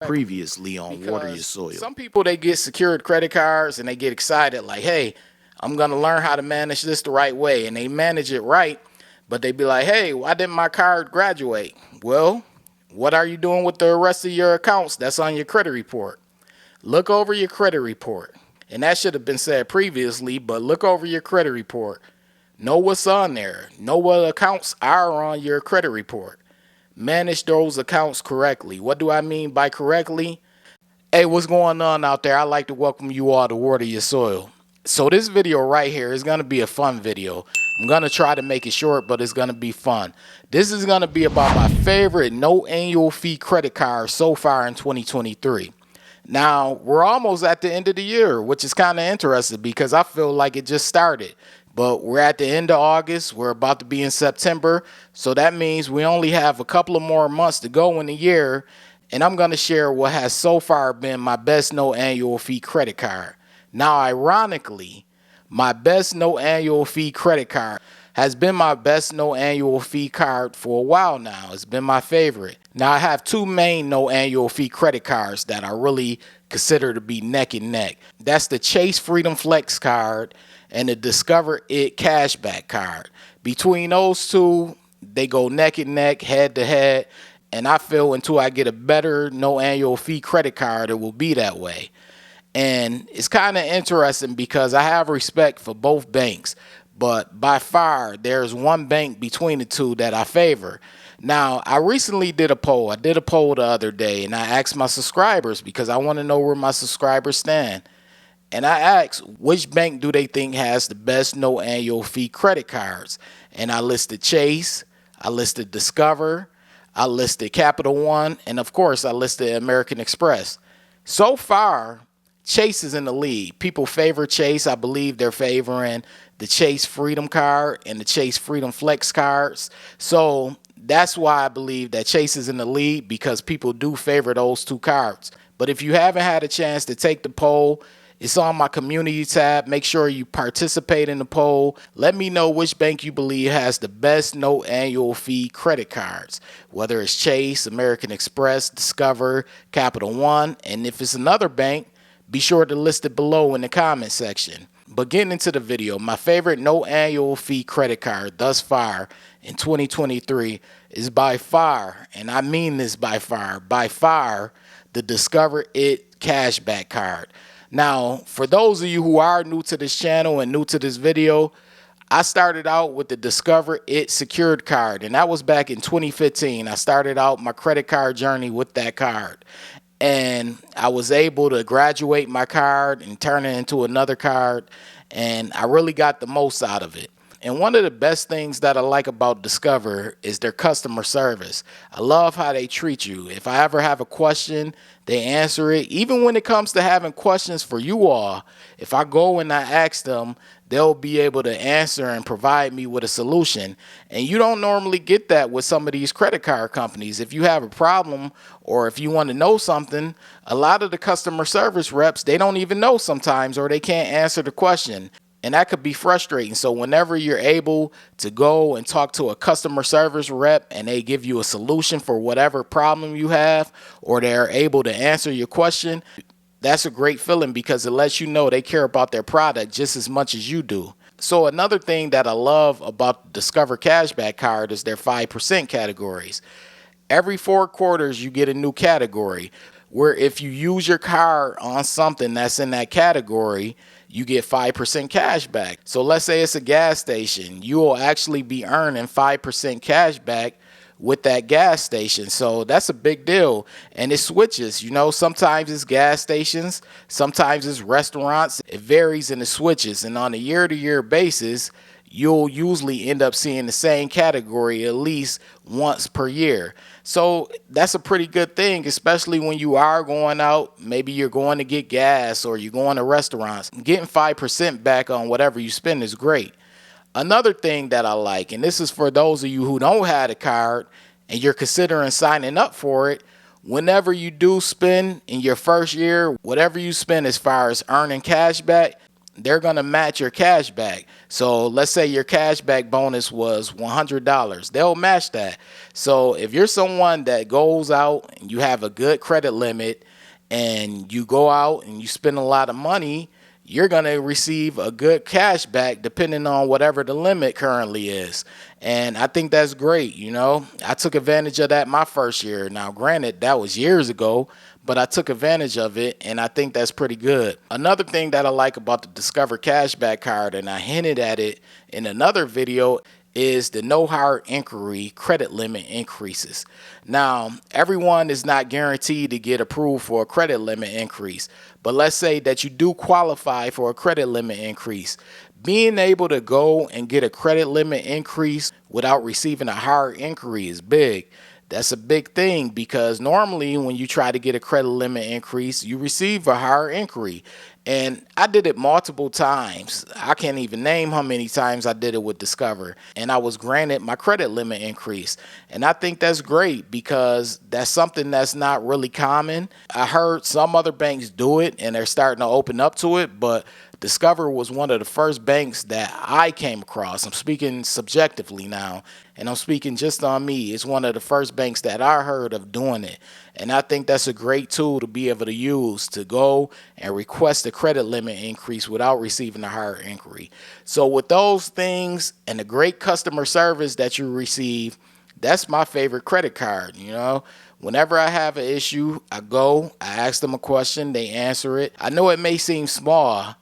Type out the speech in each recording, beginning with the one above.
Previously on Water Your because Soil. some people, they get secured credit cards and they get excited like, hey, I'm going to learn how to manage this the right way, and they manage it right, but they be like, hey, why didn't my card graduate? Well, what are you doing with the rest of your accounts that's on your credit report? Look over your credit report. And that should have been said previously, but look over your credit report. Know what's on there. Know what accounts are on your credit report. Manage those accounts correctly. What do I mean by correctly? Hey, what's going on out there? I'd like to welcome you all to Water Your Soil. So this video right here is going to be a fun video. I'm going to try to make it short, but it's going to be fun. This is going to be about my favorite no annual fee credit card so far in 2023. Now, we're almost at the end of the year, which is kind of interesting because I feel like it just started. But we're at the end of August. We're about to be in September. So that means we only have a couple of more months to go in the year. And I'm going to share what has so far been my best no annual fee credit card. Now, ironically, my best no annual fee credit card has been my best no annual fee card for a while now. It's been my favorite. Now, I have two main no annual fee credit cards that I really consider to be neck and neck. That's the Chase Freedom Flex card and the Discover It Cashback card. Between those two, they go neck and neck, head to head. And I feel until I get a better no annual fee credit card, it will be that way. And it's kind of interesting because I have respect for both banks, but by far there's one bank between the two that I favor. Now, I recently did a poll. I did a poll the other day, and I asked my subscribers because I want to know where my subscribers stand. And I asked which bank do they think has the best no annual fee credit cards. And I listed Chase, I listed Discover, I listed Capital One, and of course I listed American Express. So far, Chase is in the lead. People favor Chase. I believe they're favoring the Chase Freedom card and the Chase Freedom Flex cards. So that's why I believe that Chase is in the lead, because people do favor those two cards. But if you haven't had a chance to take the poll, it's on my community tab. Make sure you participate in the poll. Let me know which bank you believe has the best no annual fee credit cards, whether it's Chase, American Express, Discover, Capital One, and if it's another bank, be sure to list it below in the comment section. But getting into the video, my favorite no annual fee credit card thus far in 2023 is by far, and I mean this by far, the Discover It Cashback card. Now, for those of you who are new to this channel and new to this video, I started out with the Discover It secured card, and that was back in 2015. I started out my credit card journey with that card, and I was able to graduate my card and turn it into another card, and I really got the most out of it. And one of the best things that I like about Discover is their customer service. I love how they treat you. If I ever have a question, they answer it. Even when it comes to having questions for you all, if I go and I ask them, they'll be able to answer and provide me with a solution. And you don't normally get that with some of these credit card companies. If you have a problem or if you want to know something, a lot of the customer service reps, they don't even know sometimes, or they can't answer the question. And that could be frustrating. So whenever you're able to go and talk to a customer service rep and they give you a solution for whatever problem you have, or they're able to answer your question, that's a great feeling because it lets you know they care about their product just as much as you do. So another thing that I love about the Discover Cashback card is their 5% categories. Every 4 quarters, you get a new category where if you use your card on something that's in that category, you get 5% cash back. So let's say it's a gas station. You will actually be earning 5% cash back with that gas station. So that's a big deal. And it switches, sometimes it's gas stations, sometimes it's restaurants. It varies and it switches. And on a year-to-year basis, you'll usually end up seeing the same category at least once per year. So that's a pretty good thing, especially when you are going out. Maybe you're going to get gas or you're going to restaurants. Getting 5% back on whatever you spend is great. Another thing that I like, and this is for those of you who don't have a card and you're considering signing up for it, whenever you do spend in your first year, whatever you spend as far as earning cash back, they're going to match your cash back. So let's say your cash back bonus was $100. They'll match that. So if you're someone that goes out and you have a good credit limit and you go out and you spend a lot of money, you're going to receive a good cash back depending on whatever the limit currently is. And I think that's great. I took advantage of that my first year. Now, granted, that was years ago, but I took advantage of it, and I think that's pretty good. Another thing that I like about the Discover Cashback card, and I hinted at it in another video, is the no hard inquiry credit limit increases. Now, everyone is not guaranteed to get approved for a credit limit increase, but let's say that you do qualify for a credit limit increase. Being able to go and get a credit limit increase without receiving a hard inquiry is big. That's a big thing, because normally when you try to get a credit limit increase, you receive a higher inquiry. And I did it multiple times. I can't even name how many times I did it with Discover. And I was granted my credit limit increase. And I think that's great, because that's something that's not really common. I heard some other banks do it and they're starting to open up to it, but Discover was one of the first banks that I came across. I'm speaking subjectively now, and I'm speaking just on me. It's one of the first banks that I heard of doing it. And I think that's a great tool to be able to use to go and request a credit limit increase without receiving a higher inquiry. So with those things and the great customer service that you receive, that's my favorite credit card. Whenever I have an issue, I ask them a question, they answer it. I know it may seem small,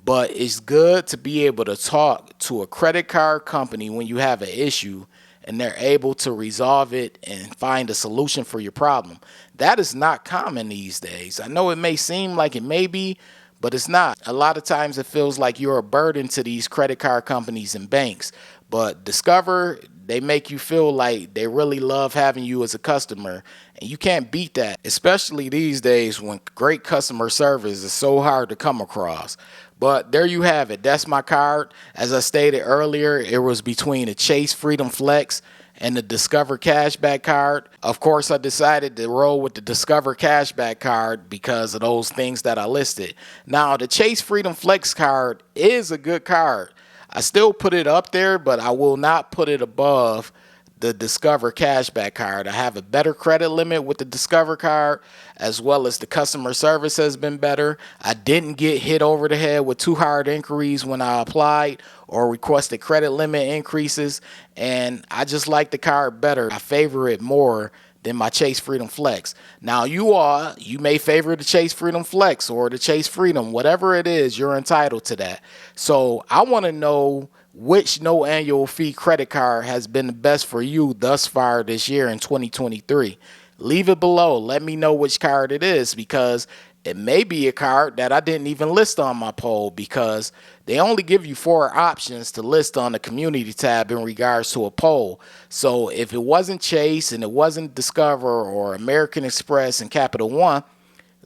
but it's good to be able to talk to a credit card company when you have an issue and they're able to resolve it and find a solution for your problem. That is not common these days. I know it may seem like it may be, but it's not. A lot of times it feels like you're a burden to these credit card companies and banks. But Discover, they make you feel like they really love having you as a customer. And you can't beat that, especially these days when great customer service is so hard to come across. But there you have it. That's my card. As I stated earlier, it was between a Chase Freedom Flex and the Discover Cashback card. Of course, I decided to roll with the Discover Cashback card because of those things that I listed. Now, the Chase Freedom Flex card is a good card. I still put it up there, but I will not put it above the Discover Cashback card. I have a better credit limit with the Discover card, as well as the customer service has been better. I didn't get hit over the head with too hard inquiries when I applied or requested credit limit increases, and I just like the card better. I favor it more than my Chase Freedom Flex. Now you may favor the Chase Freedom Flex or the Chase Freedom, whatever it is, you're entitled to that. So I want to know which no annual fee credit card has been the best for you thus far this year in 2023. Leave it below. Let me know which card it is, because it may be a card that I didn't even list on my poll, because they only give you 4 options to list on the community tab in regards to a poll. So if it wasn't Chase and it wasn't Discover or American Express and Capital One,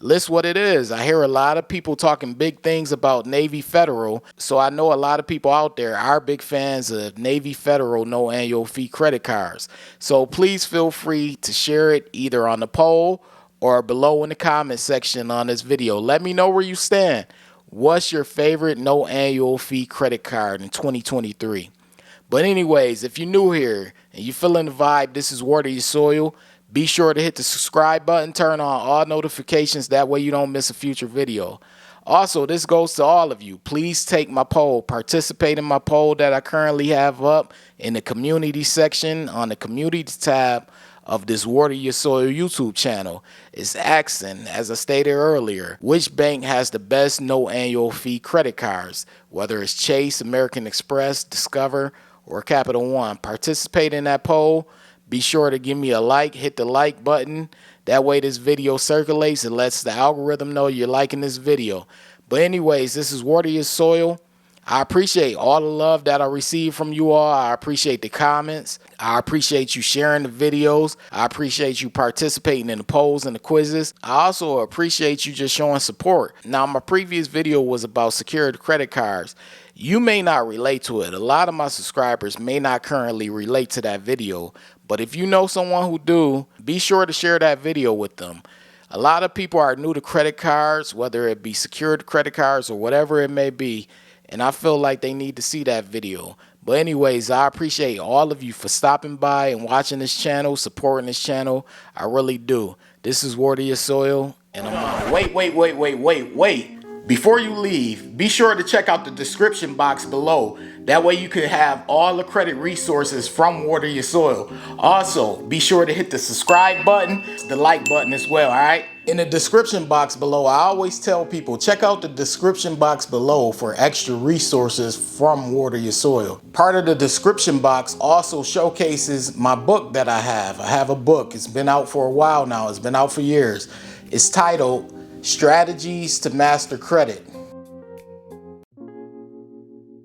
list what it is. I hear a lot of people talking big things about Navy Federal, so I know a lot of people out there are big fans of Navy Federal no annual fee credit cards. So please feel free to share it either on the poll or below in the comment section on this video. Let me know where you stand. What's your favorite no annual fee credit card in 2023? But anyways, if you're new here and you're feeling the vibe, this is Word of Your Soil. Be sure to hit the subscribe button, turn on all notifications, that way you don't miss a future video. Also, this goes to all of you. Please take my poll, participate in my poll that I currently have up in the community section on the community tab of this Word of Your Soil YouTube channel. It's asking, as I stated earlier, which bank has the best no annual fee credit cards, whether it's Chase, American Express, Discover, or Capital One. Participate in that poll. Be sure to give me a like, hit the like button. That way this video circulates and lets the algorithm know you're liking this video. But anyways, this is Word of Your Soil. I appreciate all the love that I receive from you all. I appreciate the comments. I appreciate you sharing the videos. I appreciate you participating in the polls and the quizzes. I also appreciate you just showing support. Now, my previous video was about secured credit cards. You may not relate to it. A lot of my subscribers may not currently relate to that video. But if you know someone who do, be sure to share that video with them. A lot of people are new to credit cards, whether it be secured credit cards or whatever it may be, and I feel like they need to see that video. But anyways, I appreciate all of you for stopping by and watching this channel, supporting this channel. I really do. This is Water Your Soil, and I'm out. Wait. Before you leave, be sure to check out the description box below. That way you can have all the credit resources from Water Your Soil. Also, be sure to hit the subscribe button, the like button as well, all right? In the description box below, I always tell people, check out the description box below for extra resources from Water Your Soil. Part of the description box also showcases my book that I have. I have a book. It's been out for a while now. It's been out for years. It's titled Strategies to Master Credit.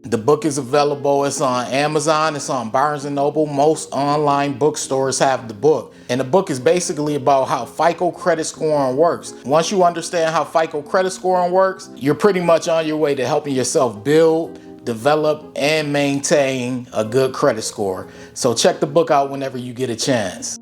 The book is available. It's on Amazon. It's on Barnes & Noble. Most online bookstores have the book. And the book is basically about how FICO credit scoring works. Once you understand how FICO credit scoring works, you're pretty much on your way to helping yourself build, develop, and maintain a good credit score. So check the book out whenever you get a chance.